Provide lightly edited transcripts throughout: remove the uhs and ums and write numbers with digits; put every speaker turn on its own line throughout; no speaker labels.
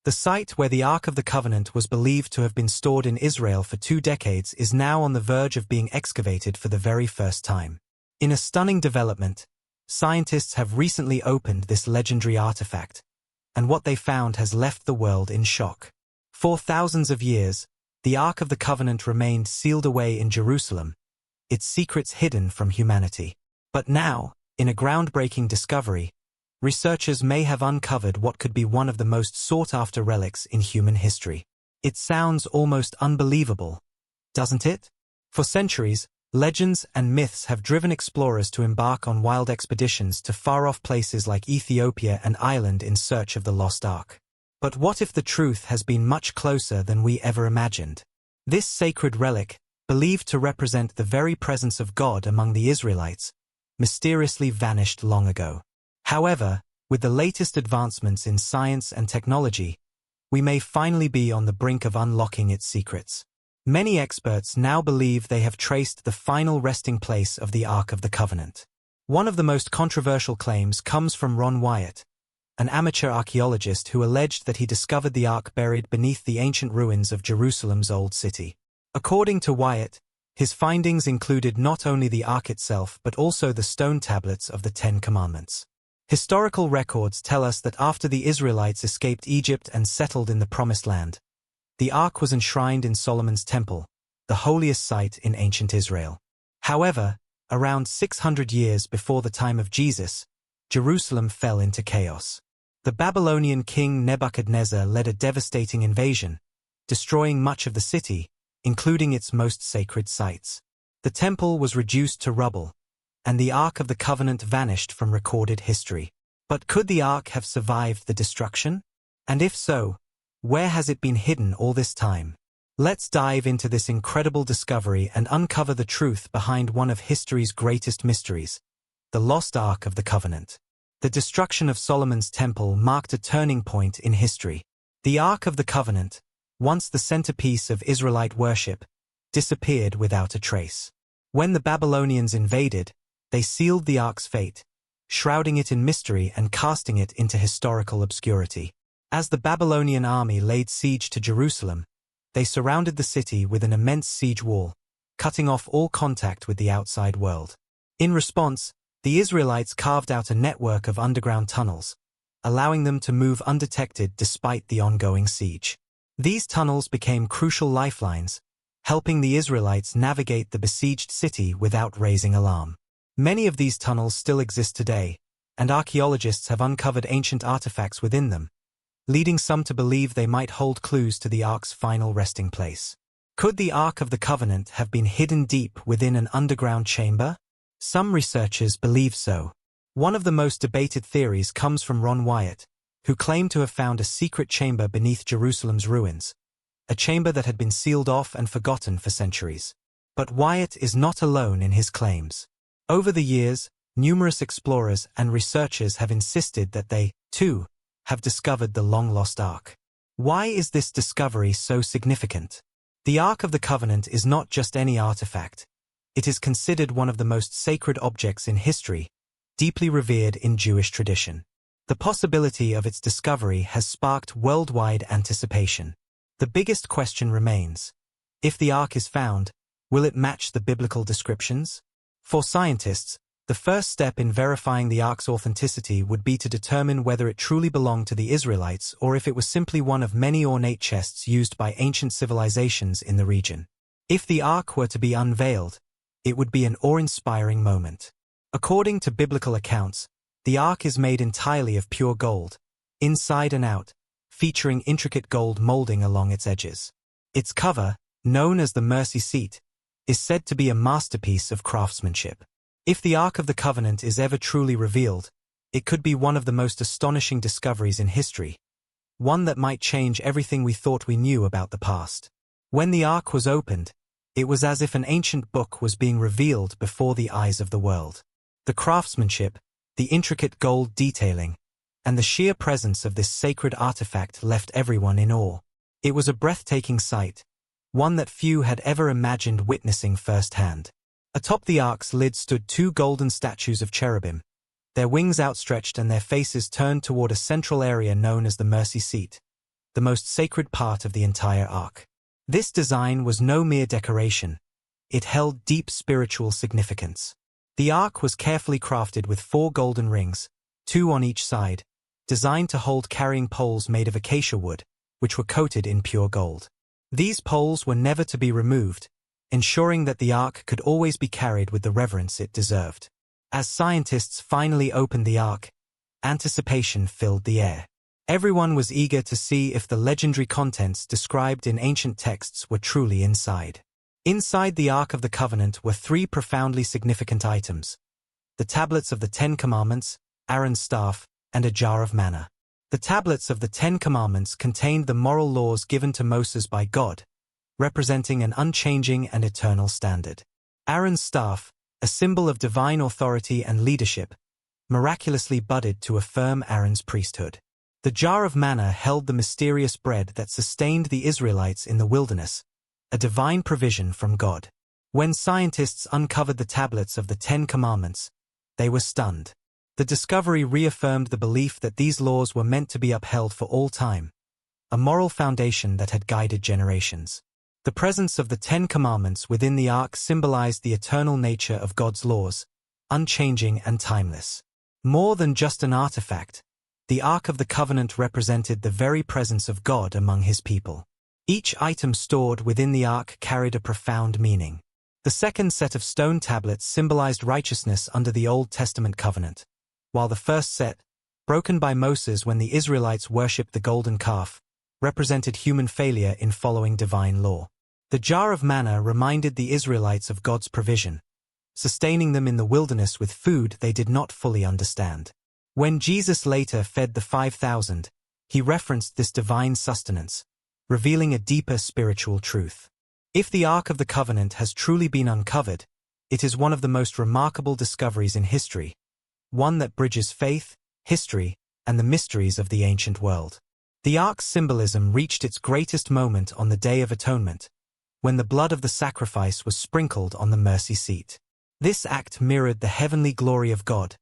The site where the Ark of the Covenant was believed to have been stored in Israel for 2 decades is now on the verge of being excavated for the very first time. In a stunning development, scientists have recently opened this legendary artifact, and what they found has left the world in shock. For thousands of years, the Ark of the Covenant remained sealed away in Jerusalem, its secrets hidden from humanity. But now, in a groundbreaking discovery, researchers may have uncovered what could be one of the most sought-after relics in human history. It sounds almost unbelievable, doesn't it? For centuries, legends and myths have driven explorers to embark on wild expeditions to far-off places like Ethiopia and Ireland in search of the lost Ark. But what if the truth has been much closer than we ever imagined? This sacred relic, believed to represent the very presence of God among the Israelites, mysteriously vanished long ago. However, with the latest advancements in science and technology, we may finally be on the brink of unlocking its secrets. Many experts now believe they have traced the final resting place of the Ark of the Covenant. One of the most controversial claims comes from Ron Wyatt, an amateur archaeologist who alleged that he discovered the Ark buried beneath the ancient ruins of Jerusalem's Old City. According to Wyatt, his findings included not only the Ark itself but also the stone tablets of the Ten Commandments. Historical records tell us that after the Israelites escaped Egypt and settled in the Promised Land, the Ark was enshrined in Solomon's Temple, the holiest site in ancient Israel. However, around 600 years before the time of Jesus, Jerusalem fell into chaos. The Babylonian king Nebuchadnezzar led a devastating invasion, destroying much of the city, including its most sacred sites. The temple was reduced to rubble, and the Ark of the Covenant vanished from recorded history. But could the Ark have survived the destruction? And if so, where has it been hidden all this time? Let's dive into this incredible discovery and uncover the truth behind one of history's greatest mysteries, the lost Ark of the Covenant. The destruction of Solomon's Temple marked a turning point in history. The Ark of the Covenant, once the centerpiece of Israelite worship, disappeared without a trace. When the Babylonians invaded, they sealed the Ark's fate, shrouding it in mystery and casting it into historical obscurity. As the Babylonian army laid siege to Jerusalem, they surrounded the city with an immense siege wall, cutting off all contact with the outside world. In response, the Israelites carved out a network of underground tunnels, allowing them to move undetected despite the ongoing siege. These tunnels became crucial lifelines, helping the Israelites navigate the besieged city without raising alarm. Many of these tunnels still exist today, and archaeologists have uncovered ancient artifacts within them, leading some to believe they might hold clues to the Ark's final resting place. Could the Ark of the Covenant have been hidden deep within an underground chamber? Some researchers believe so. One of the most debated theories comes from Ron Wyatt, who claimed to have found a secret chamber beneath Jerusalem's ruins, a chamber that had been sealed off and forgotten for centuries. But Wyatt is not alone in his claims. Over the years, numerous explorers and researchers have insisted that they, too, have discovered the long-lost Ark. Why is this discovery so significant? The Ark of the Covenant is not just any artifact. It is considered one of the most sacred objects in history, deeply revered in Jewish tradition. The possibility of its discovery has sparked worldwide anticipation. The biggest question remains: if the Ark is found, will it match the biblical descriptions? For scientists, the first step in verifying the Ark's authenticity would be to determine whether it truly belonged to the Israelites or if it was simply one of many ornate chests used by ancient civilizations in the region. If the Ark were to be unveiled, it would be an awe-inspiring moment. According to biblical accounts, the Ark is made entirely of pure gold, inside and out, featuring intricate gold molding along its edges. Its cover, known as the Mercy Seat, is said to be a masterpiece of craftsmanship. If the Ark of the Covenant is ever truly revealed, it could be one of the most astonishing discoveries in history, one that might change everything we thought we knew about the past. When the Ark was opened, it was as if an ancient book was being revealed before the eyes of the world. The craftsmanship, the intricate gold detailing, and the sheer presence of this sacred artifact left everyone in awe. It was a breathtaking sight, one that few had ever imagined witnessing firsthand. Atop the Ark's lid stood 2 golden statues of cherubim, their wings outstretched and their faces turned toward a central area known as the Mercy Seat, the most sacred part of the entire ark. This design was no mere decoration. It held deep spiritual significance. The ark was carefully crafted with 4 golden rings, 2 on each side, designed to hold carrying poles made of acacia wood, which were coated in pure gold. These poles were never to be removed, ensuring that the ark could always be carried with the reverence it deserved. As scientists finally opened the ark, anticipation filled the air. Everyone was eager to see if the legendary contents described in ancient texts were truly inside. Inside the Ark of the Covenant were 3 profoundly significant items: the tablets of the 10 Commandments, Aaron's staff, and a jar of manna. The tablets of the 10 Commandments contained the moral laws given to Moses by God, representing an unchanging and eternal standard. Aaron's staff, a symbol of divine authority and leadership, miraculously budded to affirm Aaron's priesthood. The jar of manna held the mysterious bread that sustained the Israelites in the wilderness, a divine provision from God. When scientists uncovered the tablets of the 10 Commandments, they were stunned. The discovery reaffirmed the belief that these laws were meant to be upheld for all time, a moral foundation that had guided generations. The presence of the 10 Commandments within the ark symbolized the eternal nature of God's laws, unchanging and timeless. More than just an artifact, the Ark of the Covenant represented the very presence of God among his people. Each item stored within the ark carried a profound meaning. The second set of stone tablets symbolized righteousness under the Old Testament covenant, while the first set, broken by Moses when the Israelites worshipped the golden calf, represented human failure in following divine law. The jar of manna reminded the Israelites of God's provision, sustaining them in the wilderness with food they did not fully understand. When Jesus later fed the 5,000, he referenced this divine sustenance, revealing a deeper spiritual truth. If the Ark of the Covenant has truly been uncovered, it is one of the most remarkable discoveries in history, one that bridges faith, history, and the mysteries of the ancient world. The Ark's symbolism reached its greatest moment on the Day of Atonement, when the blood of the sacrifice was sprinkled on the mercy seat. This act mirrored the heavenly glory of God,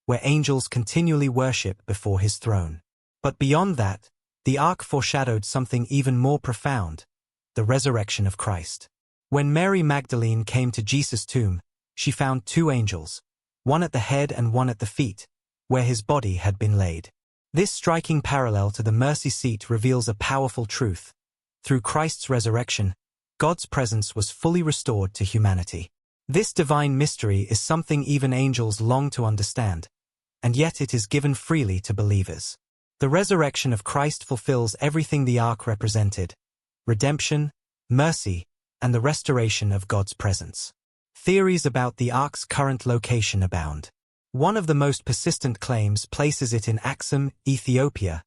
where angels continually worship before his throne. But beyond that, the ark foreshadowed something even more profound: the resurrection of Christ. When Mary Magdalene came to Jesus' tomb, she found 2 angels, one at the head and one at the feet, where his body had been laid. This striking parallel to the mercy seat reveals a powerful truth. Through Christ's resurrection, God's presence was fully restored to humanity. This divine mystery is something even angels long to understand, and yet it is given freely to believers. The resurrection of Christ fulfills everything the ark represented: redemption, mercy, and the restoration of God's presence. Theories about the ark's current location abound. One of the most persistent claims places it in Axum, Ethiopia,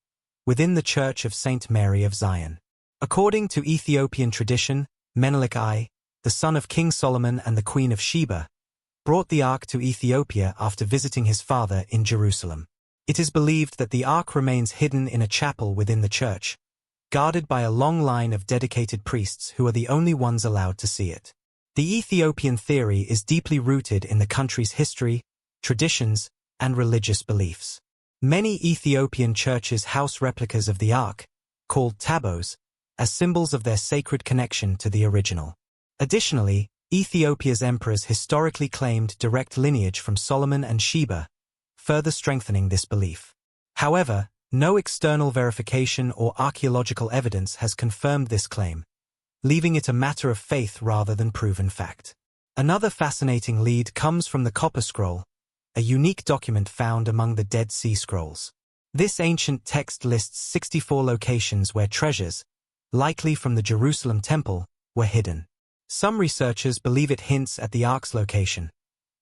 within the Church of St. Mary of Zion. According to Ethiopian tradition, Menelik I, the son of King Solomon and the Queen of Sheba, brought the ark to Ethiopia after visiting his father in Jerusalem. It is believed that the ark remains hidden in a chapel within the church, guarded by a long line of dedicated priests who are the only ones allowed to see it. The Ethiopian theory is deeply rooted in the country's history, traditions, and religious beliefs. Many Ethiopian churches house replicas of the ark, called tabos, as symbols of their sacred connection to the original. Additionally, Ethiopia's emperors historically claimed direct lineage from Solomon and Sheba, further strengthening this belief. However, no external verification or archaeological evidence has confirmed this claim, leaving it a matter of faith rather than proven fact. Another fascinating lead comes from the Copper Scroll, a unique document found among the Dead Sea Scrolls. This ancient text lists 64 locations where treasures, likely from the Jerusalem Temple, were hidden. Some researchers believe it hints at the ark's location,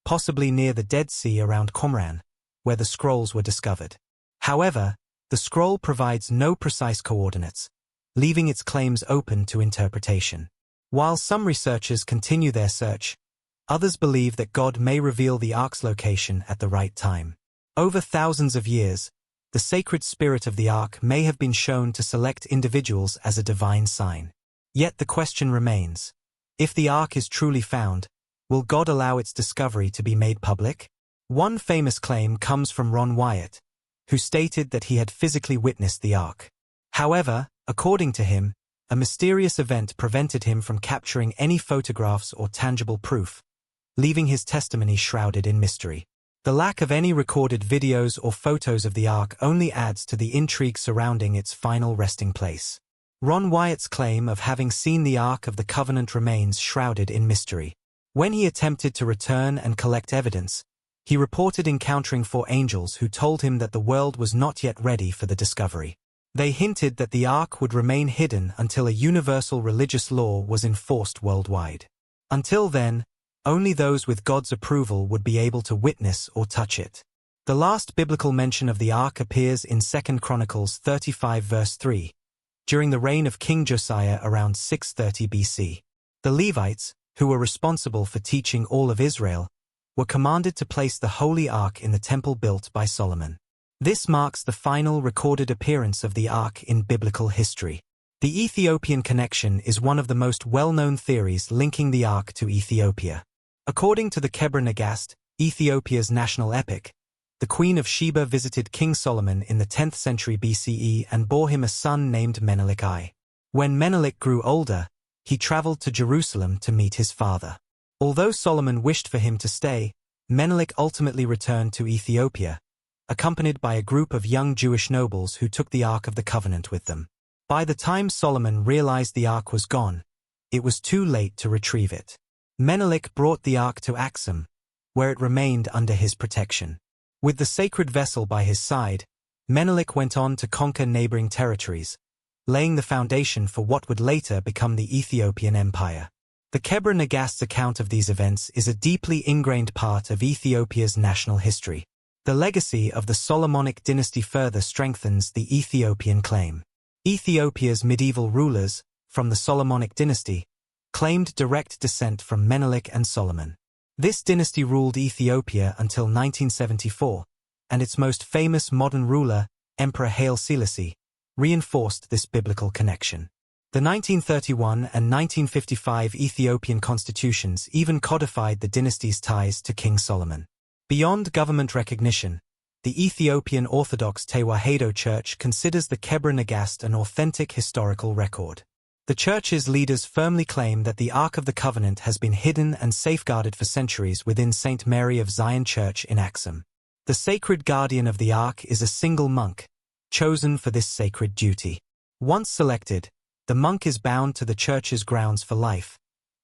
possibly near the Dead Sea around Qumran, where the scrolls were discovered. However, the scroll provides no precise coordinates, leaving its claims open to interpretation. While some researchers continue their search, others believe that God may reveal the ark's location at the right time. Over thousands of years, the sacred spirit of the ark may have been shown to select individuals as a divine sign. Yet the question remains: if the ark is truly found, will God allow its discovery to be made public? One famous claim comes from Ron Wyatt, who stated that he had physically witnessed the ark. However, According to him, a mysterious event prevented him from capturing any photographs or tangible proof, leaving his testimony shrouded in mystery. The lack of any recorded videos or photos of the Ark only adds to the intrigue surrounding its final resting place. Ron Wyatt's claim of having seen the Ark of the Covenant remains shrouded in mystery. When he attempted to return and collect evidence, he reported encountering 4 angels who told him that the world was not yet ready for the discovery. They hinted that the Ark would remain hidden until a universal religious law was enforced worldwide. Until then, only those with God's approval would be able to witness or touch it. The last biblical mention of the Ark appears in 2 Chronicles 35 verse 3, during the reign of King Josiah around 630 BC. The Levites, who were responsible for teaching all of Israel, were commanded to place the Holy Ark in the temple built by Solomon. This marks the final recorded appearance of the Ark in biblical history. The Ethiopian connection is one of the most well-known theories linking the Ark to Ethiopia. According to the Kebra Nagast, Ethiopia's national epic, the Queen of Sheba visited King Solomon in the 10th century BCE and bore him a son named Menelik I. When Menelik grew older, he traveled to Jerusalem to meet his father. Although Solomon wished for him to stay, Menelik ultimately returned to Ethiopia, accompanied by a group of young Jewish nobles who took the Ark of the Covenant with them. By the time Solomon realized the Ark was gone, it was too late to retrieve it. Menelik brought the Ark to Axum, where it remained under his protection. With the sacred vessel by his side, Menelik went on to conquer neighboring territories, laying the foundation for what would later become the Ethiopian Empire. The Kebra Nagast's account of these events is a deeply ingrained part of Ethiopia's national history. The legacy of the Solomonic dynasty further strengthens the Ethiopian claim. Ethiopia's medieval rulers, from the Solomonic dynasty, claimed direct descent from Menelik and Solomon. This dynasty ruled Ethiopia until 1974, and its most famous modern ruler, Emperor Haile Selassie, reinforced this biblical connection. The 1931 and 1955 Ethiopian constitutions even codified the dynasty's ties to King Solomon. Beyond government recognition, the Ethiopian Orthodox Tewahedo Church considers the Kebra Nagast an authentic historical record. The church's leaders firmly claim that the Ark of the Covenant has been hidden and safeguarded for centuries within St. Mary of Zion Church in Axum. The sacred guardian of the Ark is a single monk, chosen for this sacred duty. Once selected, the monk is bound to the church's grounds for life,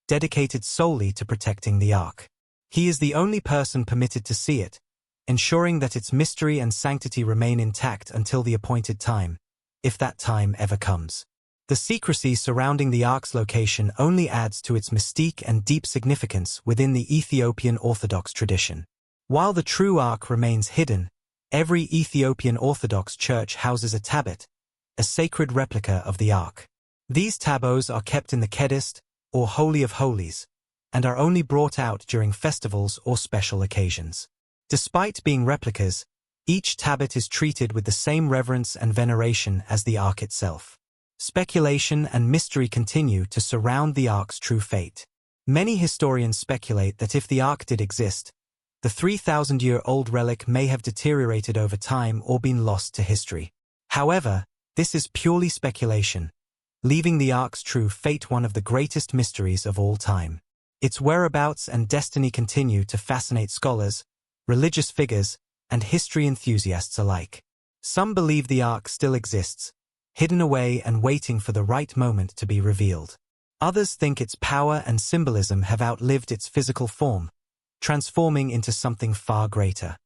dedicated solely to protecting the Ark. He is the only person permitted to see it, ensuring that its mystery and sanctity remain intact until the appointed time, if that time ever comes. The secrecy surrounding the Ark's location only adds to its mystique and deep significance within the Ethiopian Orthodox tradition. While the true Ark remains hidden, every Ethiopian Orthodox church houses a tablet, a sacred replica of the Ark. These tabots are kept in the Kedist, or Holy of Holies, and are only brought out during festivals or special occasions. Despite being replicas, each tablet is treated with the same reverence and veneration as the Ark itself. Speculation and mystery continue to surround the Ark's true fate. Many historians speculate that if the Ark did exist, the 3,000-year-old relic may have deteriorated over time or been lost to history. However, this is purely speculation, leaving the Ark's true fate one of the greatest mysteries of all time. Its whereabouts and destiny continue to fascinate scholars, religious figures, and history enthusiasts alike. Some believe the Ark still exists, hidden away and waiting for the right moment to be revealed. Others think its power and symbolism have outlived its physical form, transforming into something far greater.